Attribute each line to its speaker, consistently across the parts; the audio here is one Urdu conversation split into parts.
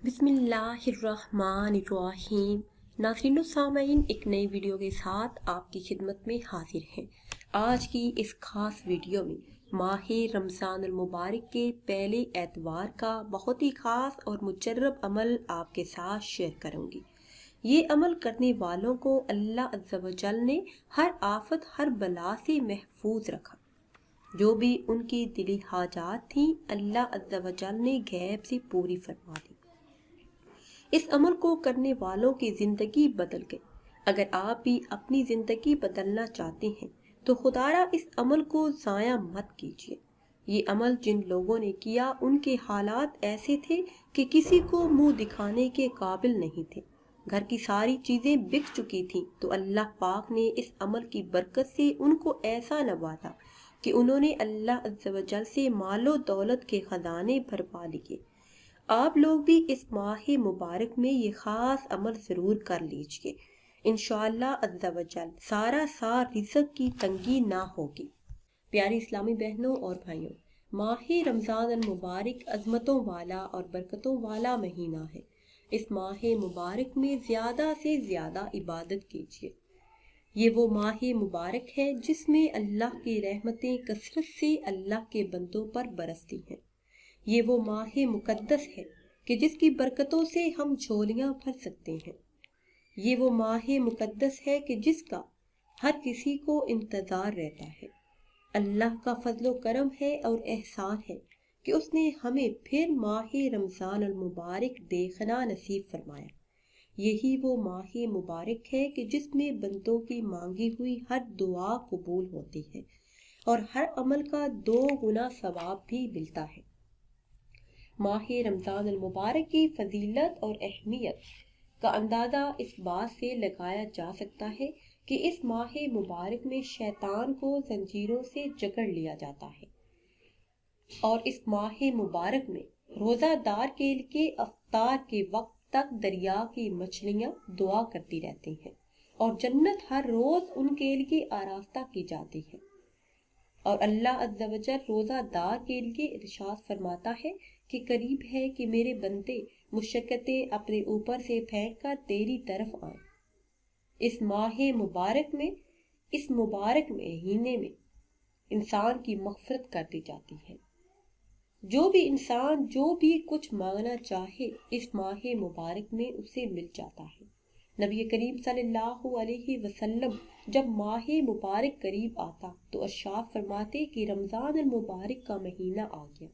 Speaker 1: بسم اللہ الرحمن الرحیم۔ ناظرین و سامعین، ایک نئی ویڈیو کے ساتھ آپ کی خدمت میں حاضر ہیں۔ آج کی اس خاص ویڈیو میں ماہ رمضان المبارک کے پہلے اتوار کا بہت ہی خاص اور مجرب عمل آپ کے ساتھ شیئر کروں گی۔ یہ عمل کرنے والوں کو اللہ عز و جل نے ہر آفت ہر بلا سے محفوظ رکھا۔ جو بھی ان کی دلی حاجات تھیں اللہ عز و جل نے غیب سے پوری فرما دی۔ اس عمل کو کرنے والوں کی زندگی بدل گئی۔ اگر آپ بھی اپنی زندگی بدلنا چاہتے ہیں تو خدارا اس عمل کو ضائع مت کیجیے۔ یہ عمل جن لوگوں نے کیا ان کے حالات ایسے تھے کہ کسی کو منہ دکھانے کے قابل نہیں تھے۔ گھر کی ساری چیزیں بک چکی تھیں تو اللہ پاک نے اس عمل کی برکت سے ان کو ایسا نوازا کہ انہوں نے اللہ عز و جل سے مال و دولت کے خزانے بھروا لیے۔ آپ لوگ بھی اس ماہ مبارک میں یہ خاص عمل ضرور کر لیجئے۔ انشاءاللہ عز و جل سارا سار رزق کی تنگی نہ ہوگی۔ پیاری اسلامی بہنوں اور بھائیوں، ماہ رمضان المبارک عظمتوں والا اور برکتوں والا مہینہ ہے۔ اس ماہ مبارک میں زیادہ سے زیادہ عبادت کیجیے۔ یہ وہ ماہ مبارک ہے جس میں اللہ کی رحمتیں کثرت سے اللہ کے بندوں پر برستی ہیں۔ یہ وہ ماہ مقدس ہے کہ جس کی برکتوں سے ہم جھولیاں بھر سکتے ہیں۔ یہ وہ ماہ مقدس ہے کہ جس کا ہر کسی کو انتظار رہتا ہے۔ اللہ کا فضل و کرم ہے اور احسان ہے کہ اس نے ہمیں پھر ماہ رمضان المبارک دیکھنا نصیب فرمایا۔ یہی وہ ماہ مبارک ہے کہ جس میں بندوں کی مانگی ہوئی ہر دعا قبول ہوتی ہے اور ہر عمل کا 2 گنا ثواب بھی ملتا ہے۔ ماہ رمضان المبارک کی فضیلت اور اہمیت کا اندازہ اس بات سے لگایا جا سکتا ہے کہ اس ماہ مبارک میں شیطان کو زنجیروں سے جکڑ لیا جاتا ہے، اور اس ماہ مبارک میں روزہ دار کے لیے افطار کے وقت تک دریا کی مچھلیاں دعا کرتی رہتی ہیں اور جنت ہر روز ان کے لیے آراستہ کی جاتی ہے۔ اور اللہ عز و جل روزہ دار کے لیے ارشاد فرماتا ہے کہ قریب ہے کہ میرے بندے مشقتیں اپنے اوپر سے پھینک کر تیری طرف آئیں۔ اس ماہ مبارک میں، اس مبارک مہینے میں انسان کی مغفرت کر دی جاتی ہے۔ جو بھی انسان جو بھی کچھ مانگنا چاہے اس ماہ مبارک میں اسے مل جاتا ہے۔ نبی کریم صلی اللہ علیہ وسلم جب ماہ مبارک قریب آتا تو ارشاد فرماتے کہ رمضان المبارک کا مہینہ آ گیا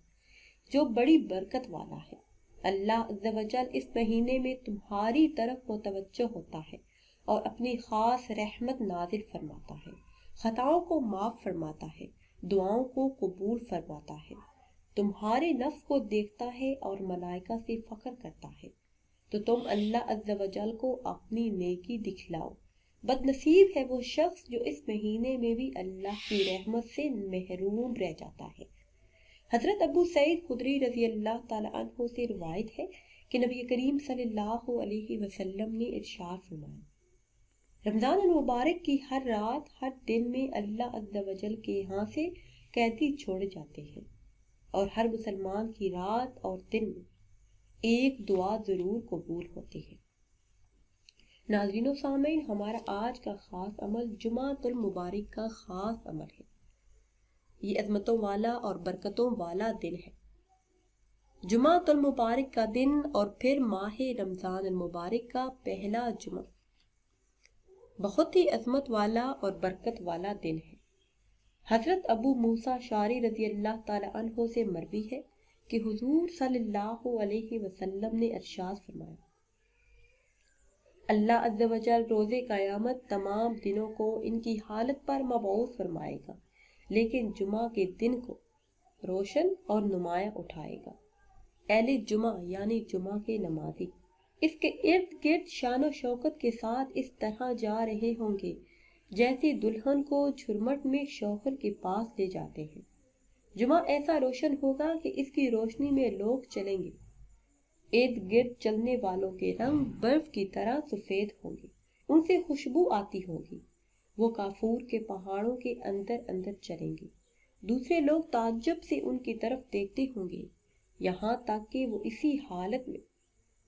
Speaker 1: جو بڑی برکت والا ہے۔ اللہ عز و جل اس مہینے میں تمہاری طرف متوجہ ہوتا ہے اور اپنی خاص رحمت نازل فرماتا ہے، خطاؤں کو معاف فرماتا ہے، دعاؤں کو قبول فرماتا ہے، تمہارے نفس کو دیکھتا ہے اور ملائکہ سے فخر کرتا ہے۔ تو تم اللہ عز و جل کو اپنی نیکی دکھلاؤ۔ بد نصیب ہے وہ شخص جو اس مہینے میں بھی اللہ کی رحمت سے محروم رہ جاتا ہے۔ حضرت ابو سعید خدری رضی اللہ تعالیٰ عنہ سے روایت ہے کہ نبی کریم صلی اللہ علیہ وسلم نے ارشاد فرمایا، رمضان المبارک کی ہر رات ہر دن میں اللہ عز و جل کے ہاں سے قیدی چھوڑے جاتے ہیں، اور ہر مسلمان کی رات اور دن میں ایک دعا ضرور قبول ہوتی ہے۔ ناظرین و سامعین، ہمارا آج کا خاص عمل جمعۃ المبارک کا خاص عمل ہے۔ یہ عظمتوں والا اور برکتوں والا دن ہے۔ جمعۃ المبارک کا دن اور پھر ماہ رمضان المبارک کا پہلا جمعہ بہت ہی عظمت والا اور برکت والا دن ہے۔ حضرت ابو موسیٰ اشعری رضی اللہ تعالیٰ عنہ سے مروی ہے کہ حضور صلی اللہ علیہ وسلم نے ارشاد فرمایا، اللہ عز و جل روز قیامت تمام دنوں کو ان کی حالت پر مبعوث فرمائے گا، لیکن جمعہ کے دن کو روشن اور نمایاں اٹھائے گا۔ اہل جمعہ یعنی جمعہ کے نمازی اس کے ارد گرد شان و شوکت کے ساتھ اس طرح جا رہے ہوں گے جیسے دلہن کو جھرمٹ میں شوہر کے پاس لے جاتے ہیں۔ جمعہ ایسا روشن ہوگا کہ اس کی روشنی میں لوگ چلیں گے۔ ارد گرد چلنے والوں کے رنگ برف کی طرح سفید ہوں گے، ان سے خوشبو آتی ہوگی۔ وہ کافور کے پہاڑوں کے اندر اندر چلیں گے۔ دوسرے لوگ تعجب سے ان کی طرف دیکھتے ہوں گے، یہاں تک کہ وہ اسی حالت میں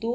Speaker 1: 2